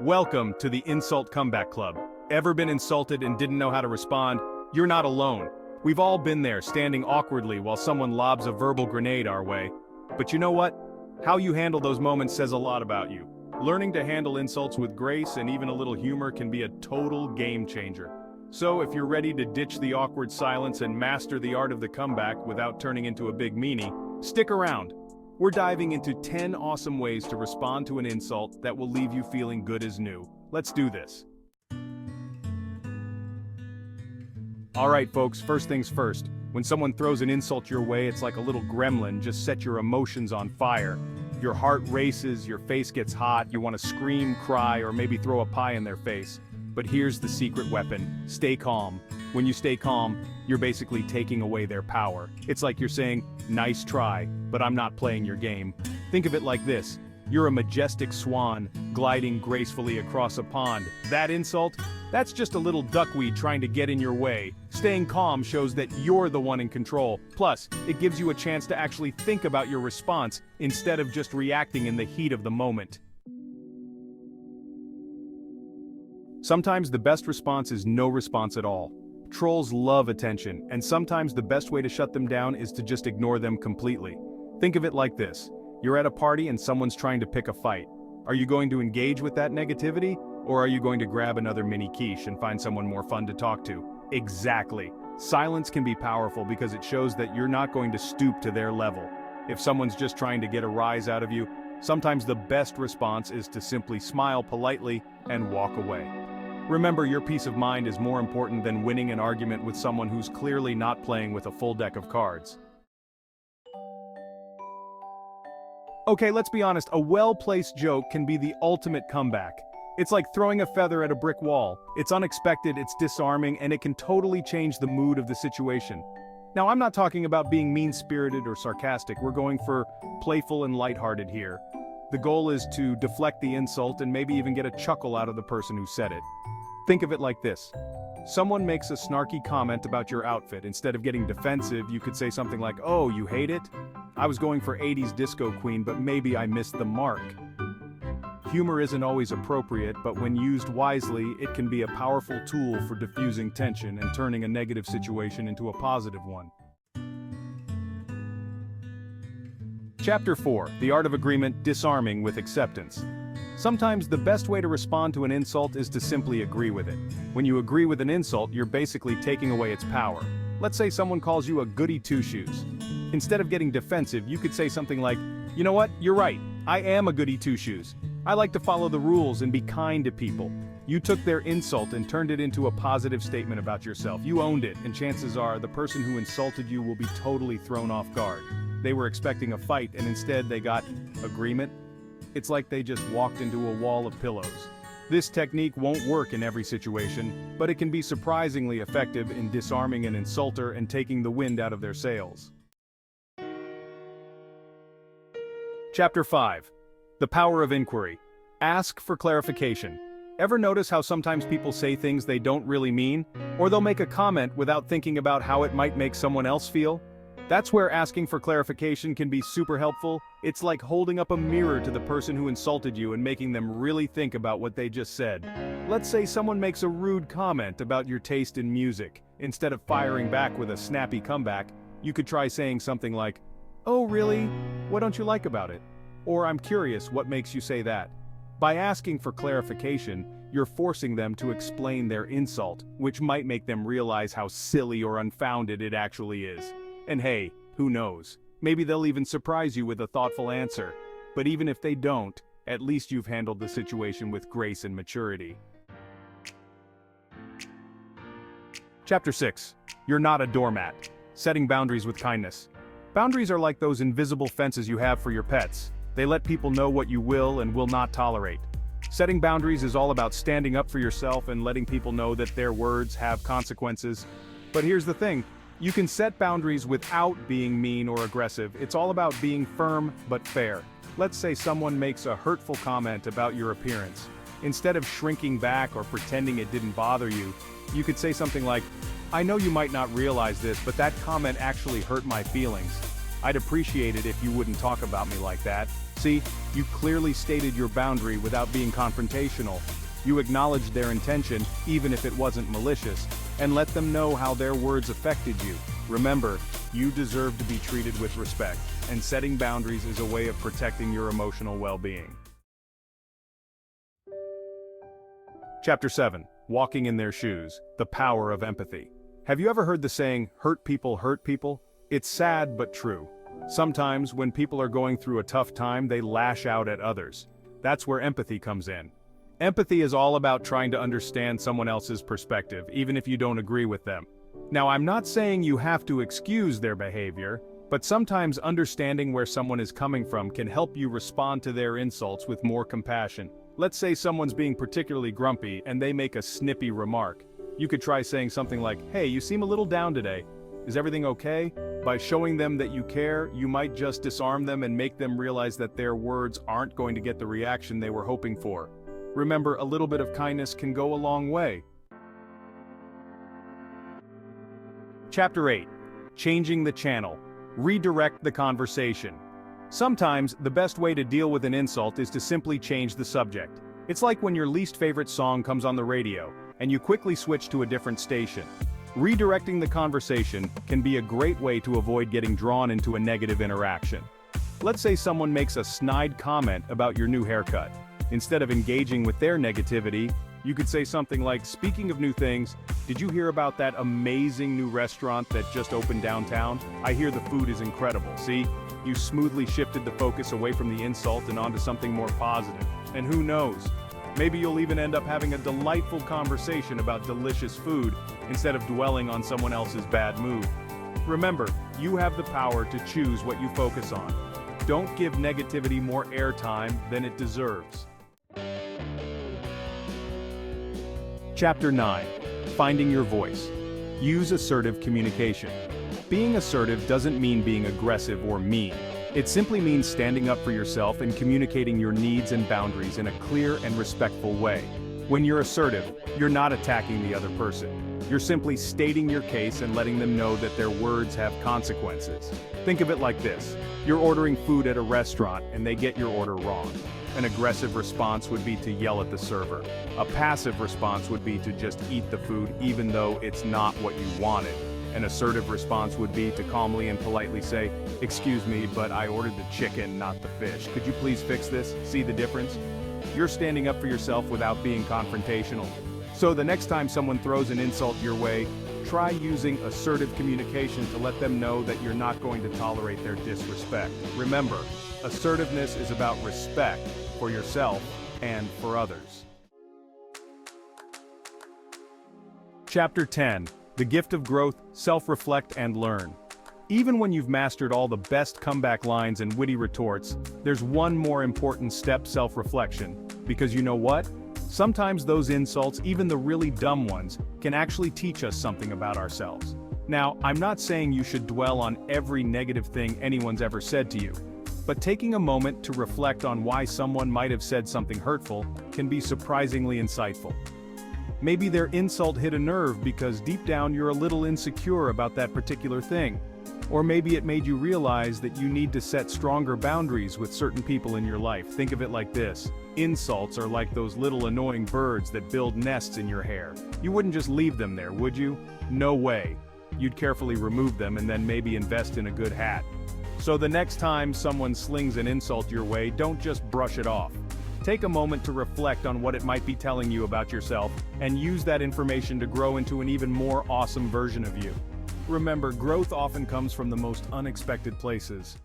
Welcome to the Insult Comeback Club. Ever been insulted and didn't know how to respond? You're not alone. We've all been there, standing awkwardly while someone lobs a verbal grenade our way. But you know what? How you handle those moments says a lot about you. Learning to handle insults with grace and even a little humor can be a total game changer. So if you're ready to ditch the awkward silence and master the art of the comeback without turning into a big meanie, stick around. We're diving into 10 awesome ways to respond to an insult that will leave you feeling good as new. Let's do this. Alright folks, first things first. When someone throws an insult your way, it's like a little gremlin, just set your emotions on fire. Your heart races, your face gets hot, you want to scream, cry, or maybe throw a pie in their face. But here's the secret weapon: stay calm. When you stay calm, you're basically taking away their power. It's like you're saying, nice try, but I'm not playing your game. Think of it like this: you're a majestic swan, gliding gracefully across a pond. That insult? That's just a little duckweed trying to get in your way. Staying calm shows that you're the one in control. Plus, it gives you a chance to actually think about your response instead of just reacting in the heat of the moment. Sometimes the best response is no response at all. Trolls love attention, and sometimes the best way to shut them down is to just ignore them completely. Think of it like this: you're at a party and someone's trying to pick a fight. Are you going to engage with that negativity, or are you going to grab another mini quiche and find someone more fun to talk to? Exactly. Silence can be powerful because it shows that you're not going to stoop to their level. If someone's just trying to get a rise out of you, sometimes the best response is to simply smile politely and walk away. Remember, your peace of mind is more important than winning an argument with someone who's clearly not playing with a full deck of cards. Okay, let's be honest, a well-placed joke can be the ultimate comeback. It's like throwing a feather at a brick wall. It's unexpected, it's disarming, and it can totally change the mood of the situation. Now, I'm not talking about being mean-spirited or sarcastic. We're going for playful and lighthearted here. The goal is to deflect the insult and maybe even get a chuckle out of the person who said it. Think of it like this: someone makes a snarky comment about your outfit. Instead of getting defensive, you could say something like, "Oh, you hate it? I was going for 80s disco queen, but maybe I missed the mark." Humor isn't always appropriate, but when used wisely, it can be a powerful tool for diffusing tension and turning a negative situation into a positive one. Chapter 4: The Art of Agreement, Disarming with Acceptance. Sometimes the best way to respond to an insult is to simply agree with it. When you agree with an insult, you're basically taking away its power. Let's say someone calls you a goody two-shoes. Instead of getting defensive, you could say something like, "You know what? You're right. I am a goody two-shoes. I like to follow the rules and be kind to people." You took their insult and turned it into a positive statement about yourself. You owned it, and chances are the person who insulted you will be totally thrown off guard. They were expecting a fight, and instead they got agreement. It's like they just walked into a wall of pillows. This technique won't work in every situation, but it can be surprisingly effective in disarming an insulter and taking the wind out of their sails. Chapter 5: The Power of Inquiry. Ask for clarification. Ever notice how sometimes people say things they don't really mean? Or they'll make a comment without thinking about how it might make someone else feel? That's where asking for clarification can be super helpful. It's like holding up a mirror to the person who insulted you and making them really think about what they just said. Let's say someone makes a rude comment about your taste in music. Instead of firing back with a snappy comeback, you could try saying something like, "Oh really? What don't you like about it?" Or, "I'm curious, what makes you say that?" By asking for clarification, you're forcing them to explain their insult, which might make them realize how silly or unfounded it actually is. And hey, who knows? Maybe they'll even surprise you with a thoughtful answer. But even if they don't, at least you've handled the situation with grace and maturity. Chapter 6: You're Not a Doormat. Setting Boundaries with Kindness. Boundaries are like those invisible fences you have for your pets. They let people know what you will and will not tolerate. Setting boundaries is all about standing up for yourself and letting people know that their words have consequences. But here's the thing: you can set boundaries without being mean or aggressive. It's all about being firm but fair. Let's say someone makes a hurtful comment about your appearance. Instead of shrinking back or pretending it didn't bother you, you could say something like, "I know you might not realize this, but that comment actually hurt my feelings. I'd appreciate it if you wouldn't talk about me like that." See, you clearly stated your boundary without being confrontational. You acknowledged their intention, even if it wasn't malicious, and let them know how their words affected you. Remember, you deserve to be treated with respect, and setting boundaries is a way of protecting your emotional well-being. Chapter 7. Walking in their shoes. The power of empathy. Have you ever heard the saying, hurt people hurt people? It's sad but true. Sometimes, when people are going through a tough time, they lash out at others. That's where empathy comes in. Empathy is all about trying to understand someone else's perspective, even if you don't agree with them. Now, I'm not saying you have to excuse their behavior, but sometimes understanding where someone is coming from can help you respond to their insults with more compassion. Let's say someone's being particularly grumpy and they make a snippy remark. You could try saying something like, "Hey, you seem a little down today. Is everything okay?" By showing them that you care, you might just disarm them and make them realize that their words aren't going to get the reaction they were hoping for. Remember, a little bit of kindness can go a long way. Chapter 8. Changing the channel. Redirect the conversation. Sometimes, the best way to deal with an insult is to simply change the subject. It's like when your least favorite song comes on the radio, and you quickly switch to a different station. Redirecting the conversation can be a great way to avoid getting drawn into a negative interaction. Let's say someone makes a snide comment about your new haircut. Instead of engaging with their negativity, you could say something like, "Speaking of new things, did you hear about that amazing new restaurant that just opened downtown? I hear the food is incredible." See, you smoothly shifted the focus away from the insult and onto something more positive. And who knows, maybe you'll even end up having a delightful conversation about delicious food instead of dwelling on someone else's bad mood. Remember, you have the power to choose what you focus on. Don't give negativity more airtime than it deserves. Chapter 9. Finding your voice. Use assertive communication. Being assertive doesn't mean being aggressive or mean. It simply means standing up for yourself and communicating your needs and boundaries in a clear and respectful way. When you're assertive, you're not attacking the other person. You're simply stating your case and letting them know that their words have consequences. Think of it like this. You're ordering food at a restaurant and they get your order wrong. An aggressive response would be to yell at the server. A passive response would be to just eat the food even though it's not what you wanted. An assertive response would be to calmly and politely say, "Excuse me, but I ordered the chicken, not the fish. Could you please fix this?" See the difference? You're standing up for yourself without being confrontational. So the next time someone throws an insult your way, try using assertive communication to let them know that you're not going to tolerate their disrespect. Remember, assertiveness is about respect for yourself and for others. Chapter 10. The gift of growth, self-reflect and learn. Even when you've mastered all the best comeback lines and witty retorts, there's one more important step: self-reflection. Because you know what? Sometimes those insults, even the really dumb ones, can actually teach us something about ourselves. Now, I'm not saying you should dwell on every negative thing anyone's ever said to you, but taking a moment to reflect on why someone might have said something hurtful can be surprisingly insightful. Maybe their insult hit a nerve because deep down you're a little insecure about that particular thing. Or maybe it made you realize that you need to set stronger boundaries with certain people in your life. Think of it like this. Insults are like those little annoying birds that build nests in your hair. You wouldn't just leave them there, would you? No way. You'd carefully remove them and then maybe invest in a good hat. So the next time someone slings an insult your way, don't just brush it off. Take a moment to reflect on what it might be telling you about yourself and use that information to grow into an even more awesome version of you. Remember, growth often comes from the most unexpected places.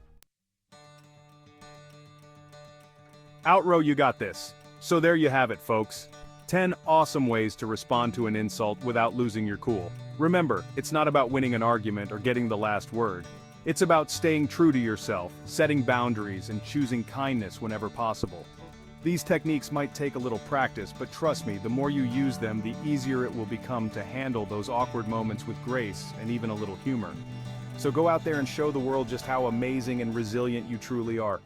Outrow, you got this. So there you have it, folks. 10 awesome ways to respond to an insult without losing your cool. Remember, it's not about winning an argument or getting the last word. It's about staying true to yourself, setting boundaries, and choosing kindness whenever possible. These techniques might take a little practice, but trust me, the more you use them, the easier it will become to handle those awkward moments with grace and even a little humor. So go out there and show the world just how amazing and resilient you truly are.